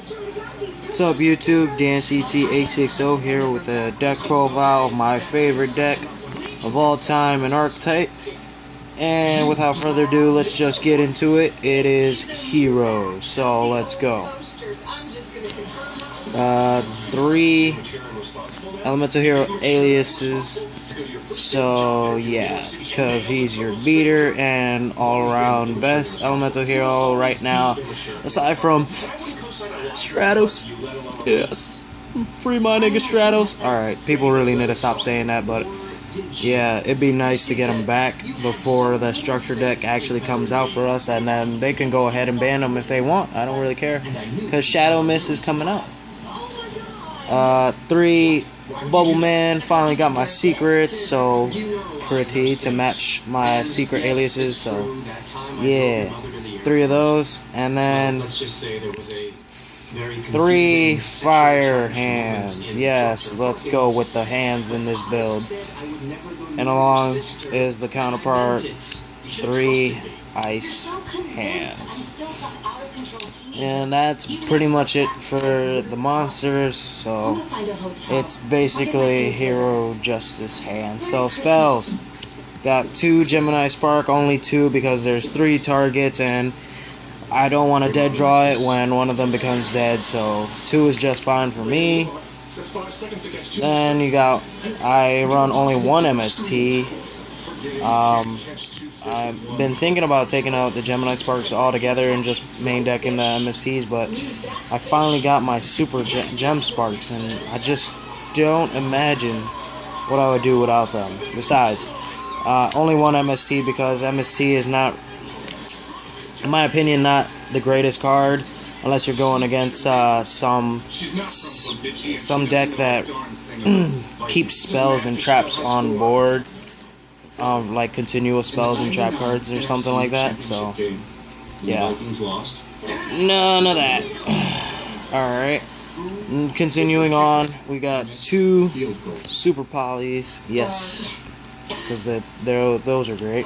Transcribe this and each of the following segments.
What's up YouTube, DanCT860 here with a deck profile of my favorite deck of all time in Archetype. And without further ado, let's just get into it. It is Heroes, so let's go. 3 Elemental Hero aliases. So yeah, because he's your beater and all-around best Elemental Hero right now, aside from Stratos. Yes, free my nigga Stratos. Alright, people really need to stop saying that, but yeah, it'd be nice to get him back before the structure deck actually comes out for us, and then they can go ahead and ban him if they want. I don't really care, because Shadow Mist is coming out. 3 Bubble Man, finally got my secrets, so pretty to match my secret aliases, so yeah, 3 of those, and then 3 Fire Hands. Yes, let's go with the hands in this build. And along is the counterpart, 3 Ice Hands. And that's pretty much it for the monsters, so it's basically Hero Justice Hand. So spells, got 2 Gemini Spark, only 2 because there's 3 targets and I don't want to dead draw it when one of them becomes dead, so 2 is just fine for me. Then you got, I run only 1 MST. I've been thinking about taking out the Gemini Sparks altogether and just main decking the MSTs, but I finally got my Super Gem Sparks, and I just don't imagine what I would do without them. Besides, only 1 MST because MST is not, in my opinion, not the greatest card unless you're going against some deck that keeps spells and traps on board. Like continual spells and trap cards or something like that, so yeah, none of that. Alright, continuing on, we got 2 Super Polys, yes, because those are great,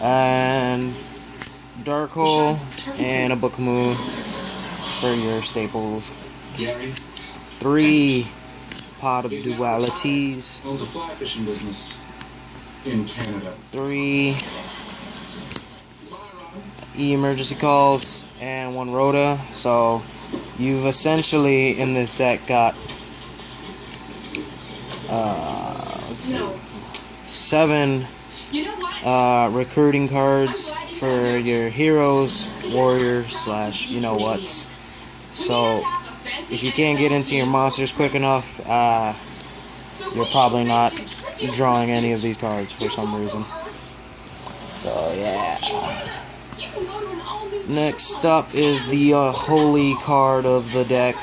and Dark Hole and a Book of Moon for your staples. 3 Pot of Dualities. In Canada. 3 emergency calls and 1 Rhoda. So you've essentially in this deck got let's see, 7 recruiting cards for your heroes, warriors / you know what's. So if you can't get into your monsters quick enough, you're probably not drawing any of these cards for some reason. So yeah. Next up is the holy card of the deck,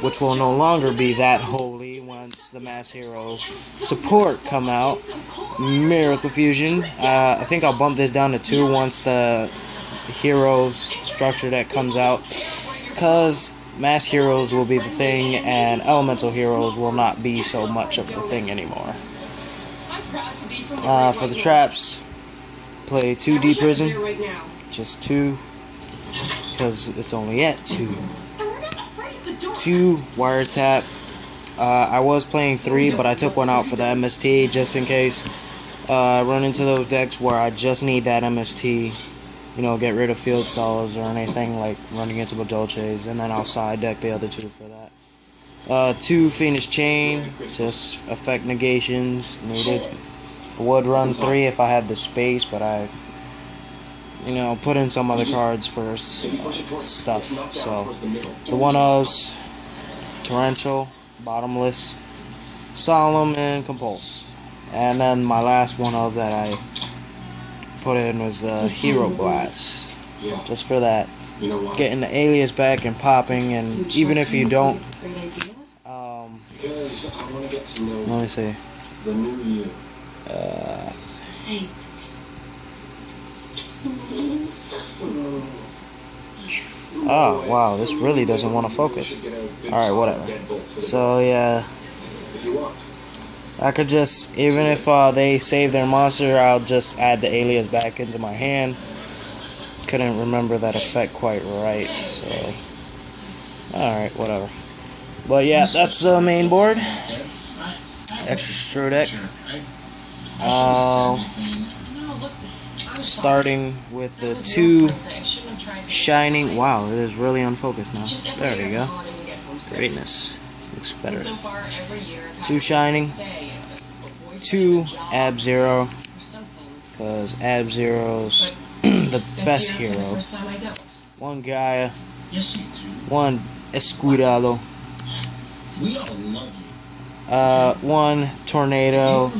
which will no longer be that holy once the Mass Hero support come out. Miracle Fusion. I think I'll bump this down to 2 once the Hero structure deck comes out, because Mass Heroes will be the thing, and Elemental Heroes will not be so much of the thing anymore. For the traps, play 2 Deep Prison, just 2, because it's only at 2. 2 Wiretap. I was playing 3, but I took 1 out for the MST just in case I run into those decks where I just need that MST. You know, get rid of field spells or anything like running into Badolches, and then I'll side deck the other 2 for that. 2 Phoenix Chain, just effect negations needed. I would run 3 if I had the space, but I, you know, put in some other cards for stuff. So the 1-0s, Torrential, Bottomless, Solemn, and Compulse. And then my last 1-0 that I put in was Hero Blast, just for that, getting the alias back and popping. And even if you don't, let me see. Oh wow, this really doesn't want to focus. Alright, whatever. So yeah, I could just, even if they save their monster, I'll just add the alias back into my hand. Couldn't remember that effect quite right, so Alright, whatever. But yeah, that's the main board. Extra deck. Starting with the 2 shining. Wow, it is really unfocused now. There you go. Greatness. Looks better. 2 shining. 2 Ab-Zero. Because Ab-Zero's the best hero. 1 Gaia. 1 Escuridado. 1 Tornado.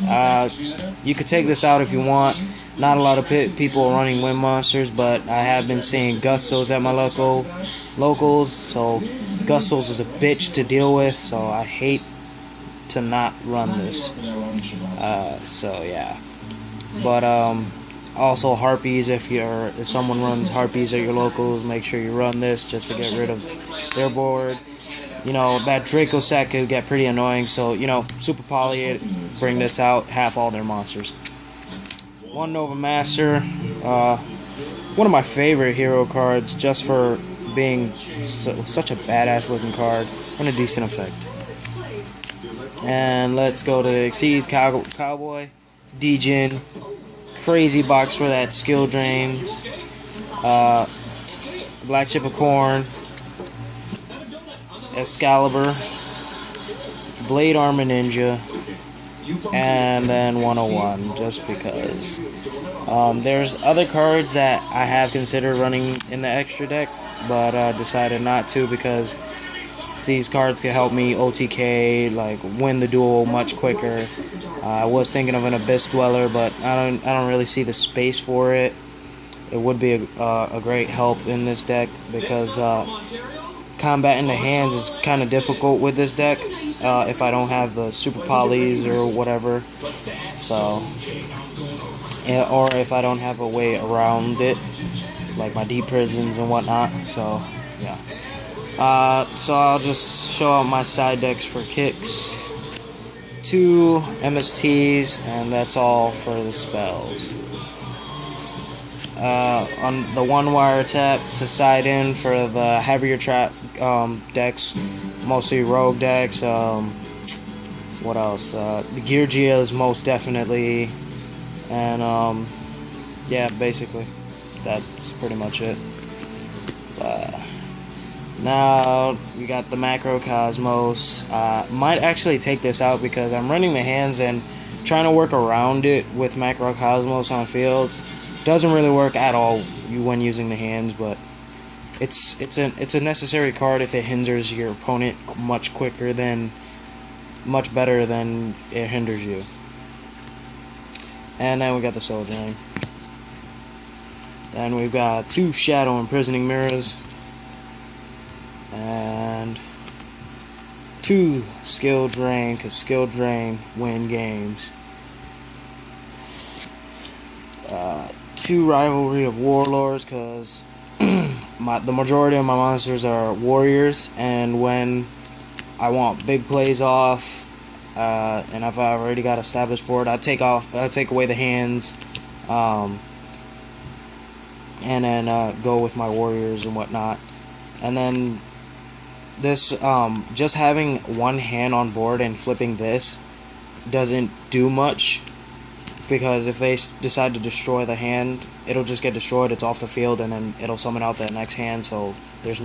You could take this out if you want. Not a lot of people running wind monsters, but I have been seeing Gustos at my locals, so Gustos is a bitch to deal with, so I hate to not run this. So yeah. But also Harpies, if someone runs Harpies at your locals, make sure you run this just to get rid of their board. You know, that Draco set could get pretty annoying, so, you know, Super Poly it, bring this out, half all their monsters. 1 Nova Master, one of my favorite hero cards, just for being such a badass looking card, and a decent effect. And let's go to Exceeds Cowboy, Djinn, crazy box for that skill drains, Black Chip of Corn, Excalibur, Blade Armor Ninja, and then 101, just because. There's other cards that I have considered running in the extra deck, but decided not to because these cards can help me OTK, like win the duel much quicker. I was thinking of an Abyss Dweller, but I don't really see the space for it. It would be a great help in this deck because combat in the hands is kind of difficult with this deck if I don't have the Super Polys or whatever. So, or if I don't have a way around it, like my Deep Prisons and whatnot. So, yeah. So I'll just show out my side decks for kicks. 2 MSTs, and that's all for the spells. On the 1 Wiretap to side in for the heavier trap decks, mostly rogue decks. What else? The Gear Geas most definitely, and yeah, basically that's pretty much it. Now we got the Macrocosmos. Might actually take this out because I'm running the hands and trying to work around it with Macrocosmos on field. Doesn't really work at all when using the hands, but it's a necessary card if it hinders your opponent much better than it hinders you. And then we got the Soul Drain. Then we've got 2 Shadow Imprisoning Mirrors and 2 Skill Drain, because Skill Drain win games. 2 Rivalry of Warlords, because the majority of my monsters are warriors, and when I want big plays off, and if I already got established board, I take away the hands, and then go with my warriors and whatnot. And then this, just having 1 hand on board and flipping this doesn't do much, because if they decide to destroy the hand, it'll just get destroyed. It's off the field, and then it'll summon out the next hand. So there's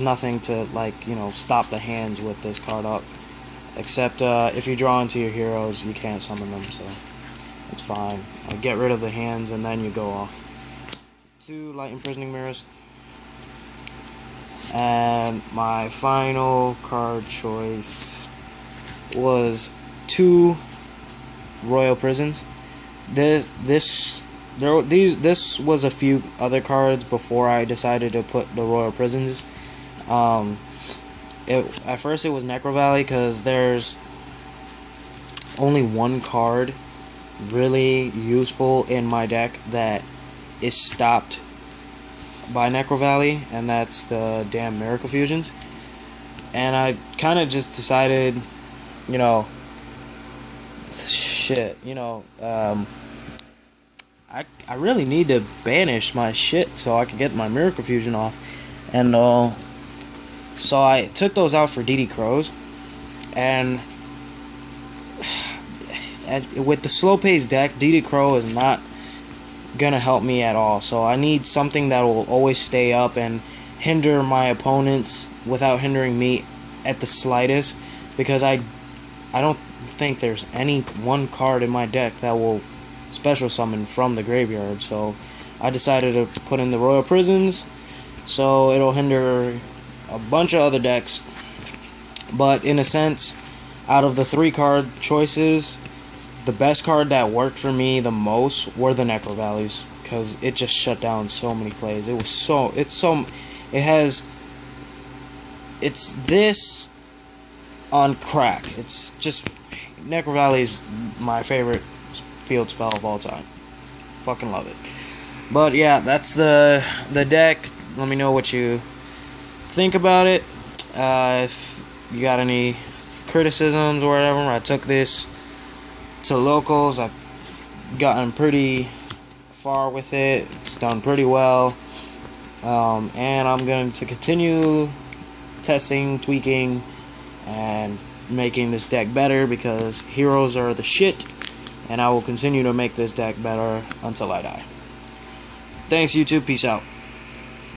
nothing to, like, you know, stop the hands with this card up, except if you draw into your heroes, you can't summon them, so it's fine. Get rid of the hands, and then you go off. 2 Light Imprisoning Mirrors. And my final card choice was 2 Royal Prisons. This was a few other cards before I decided to put the Royal Prisons. At first it was Necro Valley, because there's only 1 card really useful in my deck that is stopped by Necro Valley, and that's the damn Miracle Fusions. And I kind of just decided, I really need to banish my shit so I can get my Miracle Fusion off. And so I took those out for DD Crows, and with the slow pace deck, DD Crow is not gonna help me at all. So I need something that will always stay up and hinder my opponents without hindering me at the slightest, because I don't think there's any one card in my deck that will special summon from the graveyard. So I decided to put in the Royal Prisons, so it'll hinder a bunch of other decks. But in a sense, out of the 3 card choices, the best card that worked for me the most were the Necro Valleys, because it just shut down so many plays. It's this on crack. It's just, Necro Valley is my favorite field spell of all time. Fucking love it. But yeah, that's the deck. Let me know what you think about it. If you got any criticisms or whatever, I took this to locals. I've gotten pretty far with it. It's done pretty well. And I'm going to continue testing, tweaking, and making this deck better, because heroes are the shit, and I will continue to make this deck better until I die. Thanks, YouTube. Peace out.